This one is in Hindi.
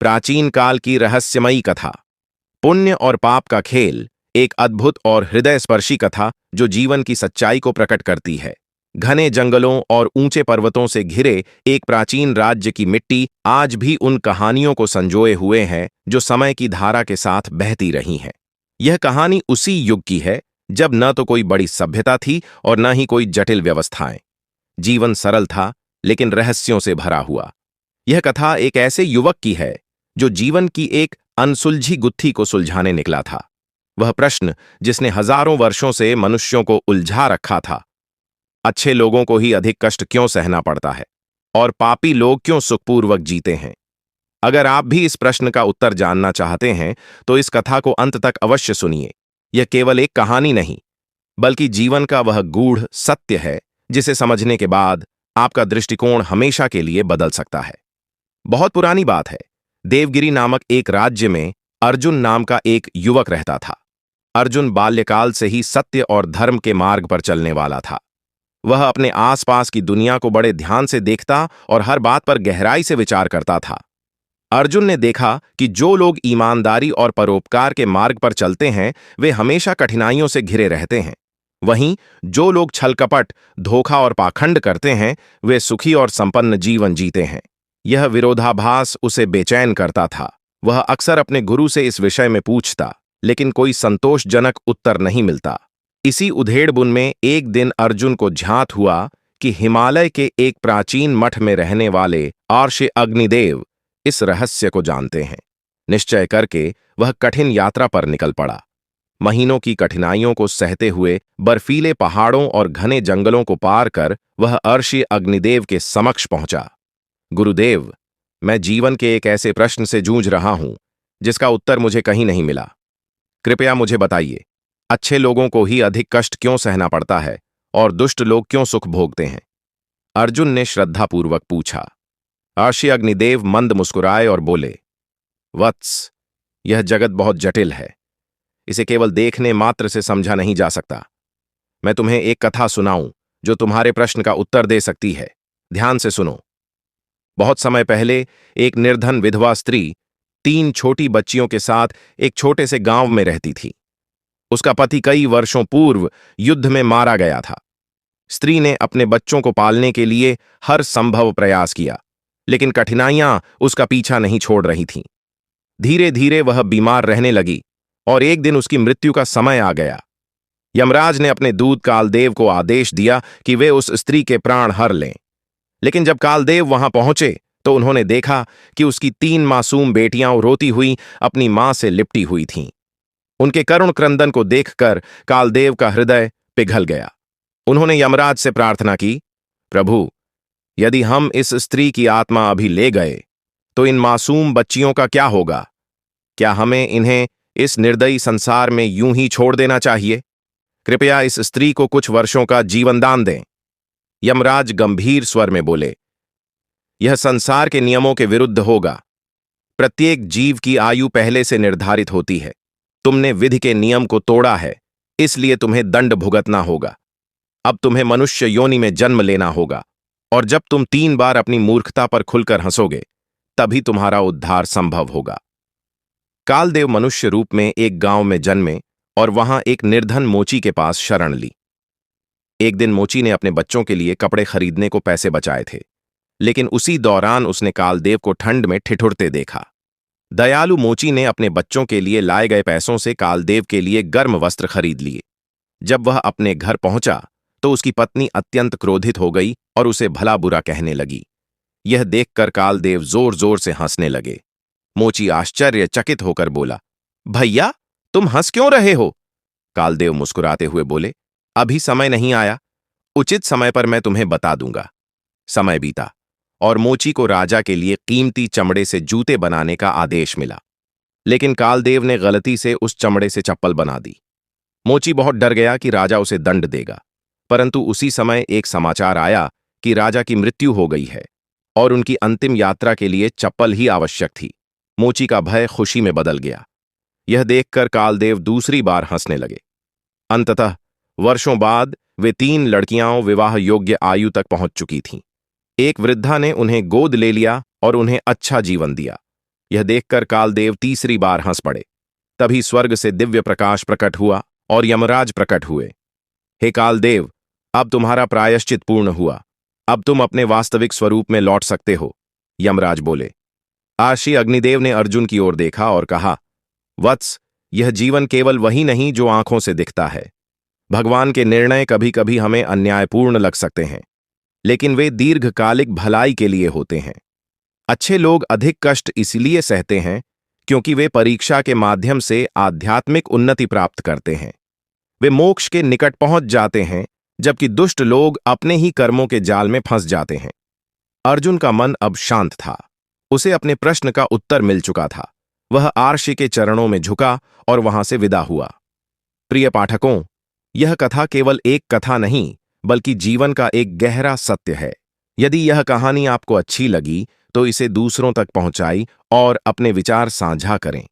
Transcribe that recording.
प्राचीन काल की रहस्यमयी कथा। पुण्य और पाप का खेल, एक अद्भुत और हृदयस्पर्शी कथा जो जीवन की सच्चाई को प्रकट करती है। घने जंगलों और ऊंचे पर्वतों से घिरे एक प्राचीन राज्य की मिट्टी आज भी उन कहानियों को संजोए हुए है जो समय की धारा के साथ बहती रही हैं। यह कहानी उसी युग की है जब न तो कोई बड़ी सभ्यता थी और न ही कोई जटिल व्यवस्थाएं। जीवन सरल था लेकिन रहस्यों से भरा हुआ। यह कथा एक ऐसे युवक की है जो जीवन की एक अनसुलझी गुत्थी को सुलझाने निकला था। वह प्रश्न जिसने हजारों वर्षों से मनुष्यों को उलझा रखा था, अच्छे लोगों को ही अधिक कष्ट क्यों सहना पड़ता है और पापी लोग क्यों सुखपूर्वक जीते हैं। अगर आप भी इस प्रश्न का उत्तर जानना चाहते हैं तो इस कथा को अंत तक अवश्य सुनिए। यह केवल एक कहानी नहीं बल्कि जीवन का वह गूढ़ सत्य है जिसे समझने के बाद आपका दृष्टिकोण हमेशा के लिए बदल सकता है। बहुत पुरानी बात है। देवगिरी नामक एक राज्य में अर्जुन नाम का एक युवक रहता था। अर्जुन बाल्यकाल से ही सत्य और धर्म के मार्ग पर चलने वाला था। वह अपने आसपास की दुनिया को बड़े ध्यान से देखता और हर बात पर गहराई से विचार करता था। अर्जुन ने देखा कि जो लोग ईमानदारी और परोपकार के मार्ग पर चलते हैं वे हमेशा कठिनाइयों से घिरे रहते हैं। वहीं जो लोग छलकपट, धोखा और पाखंड करते हैं वे सुखी और संपन्न जीवन जीते हैं। यह विरोधाभास उसे बेचैन करता था। वह अक्सर अपने गुरु से इस विषय में पूछता लेकिन कोई संतोषजनक उत्तर नहीं मिलता। इसी उधेड़बुन में एक दिन अर्जुन को झांत हुआ कि हिमालय के एक प्राचीन मठ में रहने वाले आर्षि अग्निदेव इस रहस्य को जानते हैं। निश्चय करके वह कठिन यात्रा पर निकल पड़ा। महीनों की कठिनाइयों को सहते हुए बर्फीले पहाड़ों और घने जंगलों को पार कर वह आर्षि अग्निदेव के समक्ष पहुंचा। गुरुदेव, मैं जीवन के एक ऐसे प्रश्न से जूझ रहा हूं जिसका उत्तर मुझे कहीं नहीं मिला। कृपया मुझे बताइए, अच्छे लोगों को ही अधिक कष्ट क्यों सहना पड़ता है और दुष्ट लोग क्यों सुख भोगते हैं? अर्जुन ने श्रद्धापूर्वक पूछा। आर्षि अग्निदेव मंद मुस्कुराए और बोले, वत्स, यह जगत बहुत जटिल है। इसे केवल देखने मात्र से समझा नहीं जा सकता। मैं तुम्हें एक कथा सुनाऊं जो तुम्हारे प्रश्न का उत्तर दे सकती है। ध्यान से सुनो। बहुत समय पहले एक निर्धन विधवा स्त्री 3 छोटी बच्चियों के साथ एक छोटे से गांव में रहती थी। उसका पति कई वर्षों पूर्व युद्ध में मारा गया था। स्त्री ने अपने बच्चों को पालने के लिए हर संभव प्रयास किया लेकिन कठिनाइयां उसका पीछा नहीं छोड़ रही थीं। धीरे धीरे वह बीमार रहने लगी और एक दिन उसकी मृत्यु का समय आ गया। यमराज ने अपने दूत कालदेव को आदेश दिया कि वे उस स्त्री के प्राण हर लें। लेकिन जब कालदेव वहां पहुंचे तो उन्होंने देखा कि उसकी 3 मासूम बेटियां रोती हुई अपनी मां से लिपटी हुई थीं। उनके करुण क्रंदन को देखकर कालदेव का हृदय पिघल गया। उन्होंने यमराज से प्रार्थना की, प्रभु, यदि हम इस स्त्री की आत्मा अभी ले गए तो इन मासूम बच्चियों का क्या होगा? क्या हमें इन्हें इस निर्दयी संसार में यूं ही छोड़ देना चाहिए? कृपया इस स्त्री को कुछ वर्षों का जीवन दान दें। यमराज गंभीर स्वर में बोले, यह संसार के नियमों के विरुद्ध होगा। प्रत्येक जीव की आयु पहले से निर्धारित होती है। तुमने विधि के नियम को तोड़ा है, इसलिए तुम्हें दंड भुगतना होगा। अब तुम्हें मनुष्य योनि में जन्म लेना होगा और जब तुम 3 बार अपनी मूर्खता पर खुलकर हंसोगे तभी तुम्हारा उद्धार संभव होगा। कालदेव मनुष्य रूप में एक गांव में जन्मे और वहां एक निर्धन मोची के पास शरण ली। एक दिन मोची ने अपने बच्चों के लिए कपड़े खरीदने को पैसे बचाए थे, लेकिन उसी दौरान उसने कालदेव को ठंड में ठिठुरते देखा। दयालु मोची ने अपने बच्चों के लिए लाए गए पैसों से कालदेव के लिए गर्म वस्त्र खरीद लिए। जब वह अपने घर पहुंचा तो उसकी पत्नी अत्यंत क्रोधित हो गई और उसे भला बुरा कहने लगी। यह देखकर कालदेव जोर जोर से हंसने लगे। मोची आश्चर्यचकित होकर बोला, भैया, तुम हंस क्यों रहे हो? कालदेव मुस्कुराते हुए बोले, अभी समय नहीं आया। उचित समय पर मैं तुम्हें बता दूंगा। समय बीता और मोची को राजा के लिए कीमती चमड़े से जूते बनाने का आदेश मिला, लेकिन कालदेव ने गलती से उस चमड़े से चप्पल बना दी। मोची बहुत डर गया कि राजा उसे दंड देगा, परंतु उसी समय एक समाचार आया कि राजा की मृत्यु हो गई है और उनकी अंतिम यात्रा के लिए चप्पल ही आवश्यक थी। मोची का भय खुशी में बदल गया। यह देखकर कालदेव दूसरी बार हंसने लगे। अंततः वर्षों बाद वे 3 लड़कियां विवाह योग्य आयु तक पहुंच चुकी थीं। एक वृद्धा ने उन्हें गोद ले लिया और उन्हें अच्छा जीवन दिया। यह देखकर कालदेव तीसरी बार हंस पड़े। तभी स्वर्ग से दिव्य प्रकाश प्रकट हुआ और यमराज प्रकट हुए। हे कालदेव, अब तुम्हारा प्रायश्चित पूर्ण हुआ। अब तुम अपने वास्तविक स्वरूप में लौट सकते हो, यमराज बोले। आशी अग्निदेव ने अर्जुन की ओर देखा और कहा, वत्स, यह जीवन केवल वही नहीं जो आंखों से दिखता है। भगवान के निर्णय कभी कभी हमें अन्यायपूर्ण लग सकते हैं, लेकिन वे दीर्घकालिक भलाई के लिए होते हैं। अच्छे लोग अधिक कष्ट इसलिए सहते हैं क्योंकि वे परीक्षा के माध्यम से आध्यात्मिक उन्नति प्राप्त करते हैं। वे मोक्ष के निकट पहुंच जाते हैं, जबकि दुष्ट लोग अपने ही कर्मों के जाल में फंस जाते हैं। अर्जुन का मन अब शांत था। उसे अपने प्रश्न का उत्तर मिल चुका था। वह आर्षि के चरणों में झुका और वहां से विदा हुआ। प्रिय पाठकों, यह कथा केवल एक कथा नहीं, बल्कि जीवन का एक गहरा सत्य है। यदि यह कहानी आपको अच्छी लगी तो इसे दूसरों तक पहुंचाई और अपने विचार साझा करें।